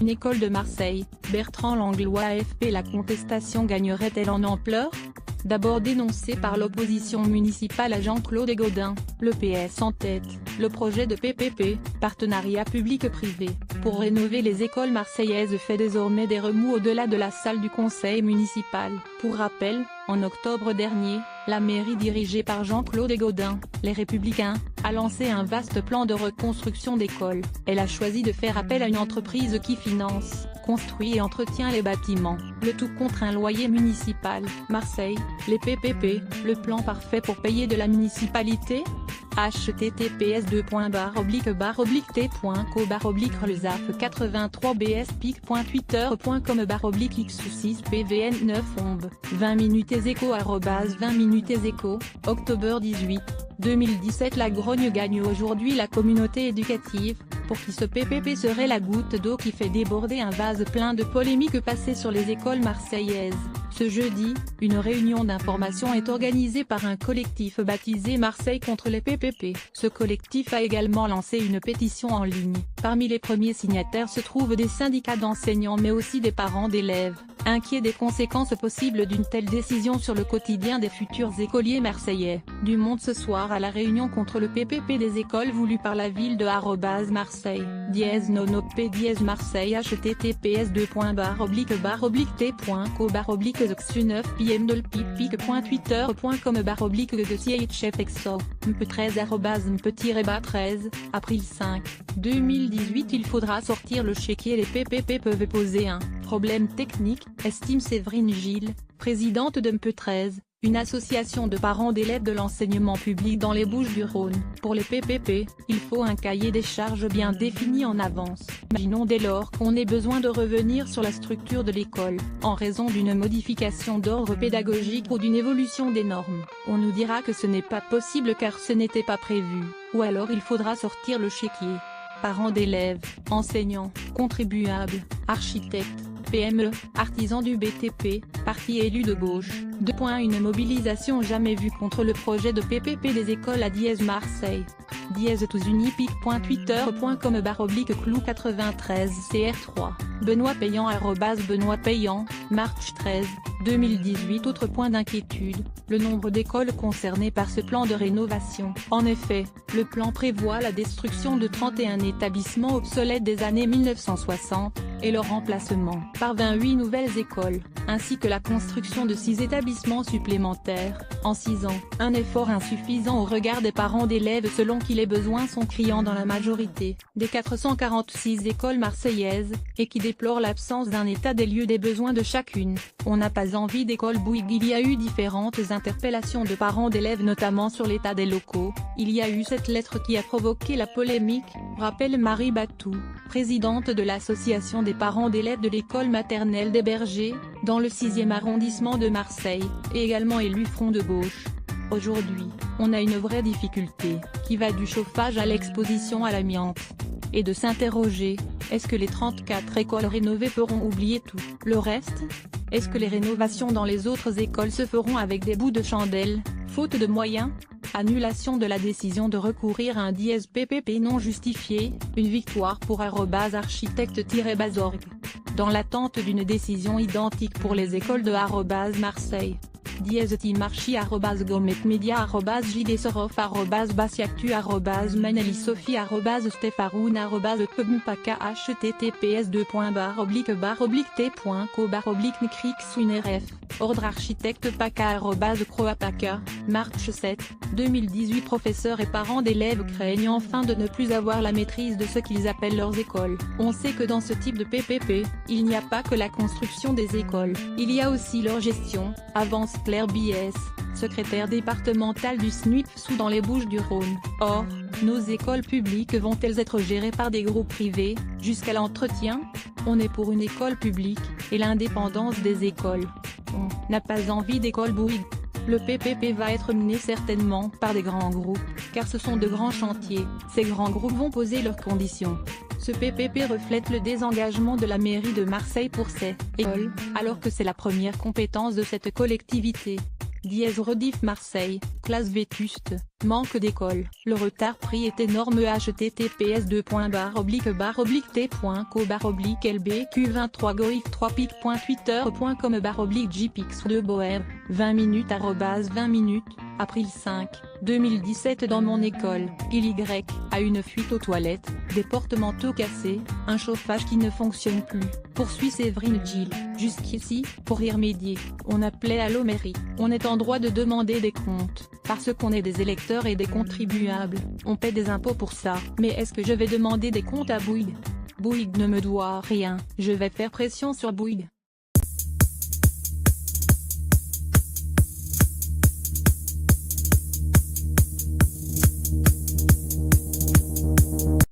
Une école de Marseille, Bertrand Langlois AFP. La contestation gagnerait-elle en ampleur? D'abord dénoncé par l'opposition municipale à Jean-Claude Gaudin, le PS en tête, le projet de PPP, partenariat public-privé, pour rénover les écoles marseillaises fait désormais des remous au-delà de la salle du conseil municipal. Pour rappel, en octobre dernier, la mairie dirigée par Jean-Claude Gaudin, les Républicains, a lancé un vaste plan de reconstruction d'écoles. Elle a choisi de faire appel à une entreprise qui finance, construit et entretient les bâtiments, le tout contre un loyer municipal. Marseille, les PPP, le plan parfait pour payer de la municipalité? https://t.co/83bspic.twitter.com/x6pvn9omb 20 minutes écho @20 minutes écho, octobre 18, 2017. La grogne gagne aujourd'hui la communauté éducative, pour qui ce PPP serait la goutte d'eau qui fait déborder un vase plein de polémiques passées sur les écoles marseillaises. Ce jeudi, une réunion d'information est organisée par un collectif baptisé Marseille contre les PPP. Ce collectif a également lancé une pétition en ligne. Parmi les premiers signataires se trouvent des syndicats d'enseignants mais aussi des parents d'élèves, inquiets des conséquences possibles d'une telle décision sur le quotidien des futurs écoliers marseillais. Du Monde ce soir à la réunion contre le PPP des écoles voulue par la ville de @Marseille, /nonop/Marseille https://barre-t-p.co/barre-9pipic.twitter.com/chfexo, mp13 avril 5, 2018. Il faudra sortir le chéquier. Les PPP peuvent poser un problème technique, estime Séverine Gilles, présidente de MP13, une association de parents d'élèves de l'enseignement public dans les Bouches-du-Rhône. Pour les PPP, il faut un cahier des charges bien défini en avance. Imaginons dès lors qu'on ait besoin de revenir sur la structure de l'école, en raison d'une modification d'ordre pédagogique ou d'une évolution des normes. On nous dira que ce n'est pas possible car ce n'était pas prévu, ou alors il faudra sortir le chéquier. Parents d'élèves, enseignants, contribuables, architectes, PME, artisans du BTP, partis élus de gauche. Une mobilisation jamais vue contre le projet de PPP des écoles à Marseille. tousunipic.twitter.com/clou93cr3, Benoît Payan @Benoît Payan, Marche 13, 2018. Autre point d'inquiétude, le nombre d'écoles concernées par ce plan de rénovation. En effet, le plan prévoit la destruction de 31 établissements obsolètes des années 1960, et leur remplacement par 28 nouvelles écoles, ainsi que la construction de 6 établissements supplémentaires, en 6 ans. Un effort insuffisant au regard des parents d'élèves selon qui les besoins sont criants dans la majorité des 446 écoles marseillaises, et qui déplorent l'absence d'un état des lieux des besoins de chacune. On n'a pas envie d'école Bouygues. Il y a eu différentes interpellations de parents d'élèves notamment sur l'état des locaux. Il y a eu cette lettre qui a provoqué la polémique, rappelle Marie Batou, présidente de l'association des parents d'élèves de l'école maternelle des Bergers, dans le 6e arrondissement de Marseille, et également élu Front de gauche. Aujourd'hui, on a une vraie difficulté, qui va du chauffage à l'exposition à l'amiante. Et de s'interroger, est-ce que les 34 écoles rénovées feront oublier tout le reste? Est-ce que les rénovations dans les autres écoles se feront avec des bouts de chandelle, faute de moyens? Annulation de la décision de recourir à un PPP non justifié, une victoire pour @architecte-bazorg. Dans l'attente d'une décision identique pour les écoles de @Marseille. @timarchi @gometmedia @jdsorov @basiactu @manalisophie @stefaroun @pempaka https://t.co/ncrixwinrf ordre architecte paka @croapaka, Marche 7, 2018. Professeurs et parents d'élèves craignent enfin de ne plus avoir la maîtrise de ce qu'ils appellent leurs écoles. On sait que dans ce type de PPP, il n'y a pas que la construction des écoles, il y a aussi leur gestion, avance Claire Bies, secrétaire départementale du SNUIPSU dans les Bouches-du-Rhône. Or, nos écoles publiques vont-elles être gérées par des groupes privés, jusqu'à l'entretien? On est pour une école publique, et l'indépendance des écoles. On n'a pas envie d'école Bouygues. Le PPP va être mené certainement par des grands groupes, car ce sont de grands chantiers. Ces grands groupes vont poser leurs conditions. Ce PPP reflète le désengagement de la mairie de Marseille pour ces écoles, alors que c'est la première compétence de cette collectivité. dièse rediff Marseille, classe vétuste, manque d'école. Le retard pris est énorme. https://t.co/lbq23 goif3pic.twitter.com/jpix2 bohème, 20 minutes 20 minutes, April 5, 2017. Dans mon école, il a une fuite aux toilettes, des porte-manteaux cassés, un chauffage qui ne fonctionne plus, poursuit Séverine Gilles. Jusqu'ici, pour y remédier, on appelait Allo Mairie. On est en droit de demander des comptes, parce qu'on est des électeurs et des contribuables, on paie des impôts pour ça. Mais est-ce que je vais demander des comptes à Bouygues? Bouygues ne me doit rien, je vais faire pression sur Bouygues.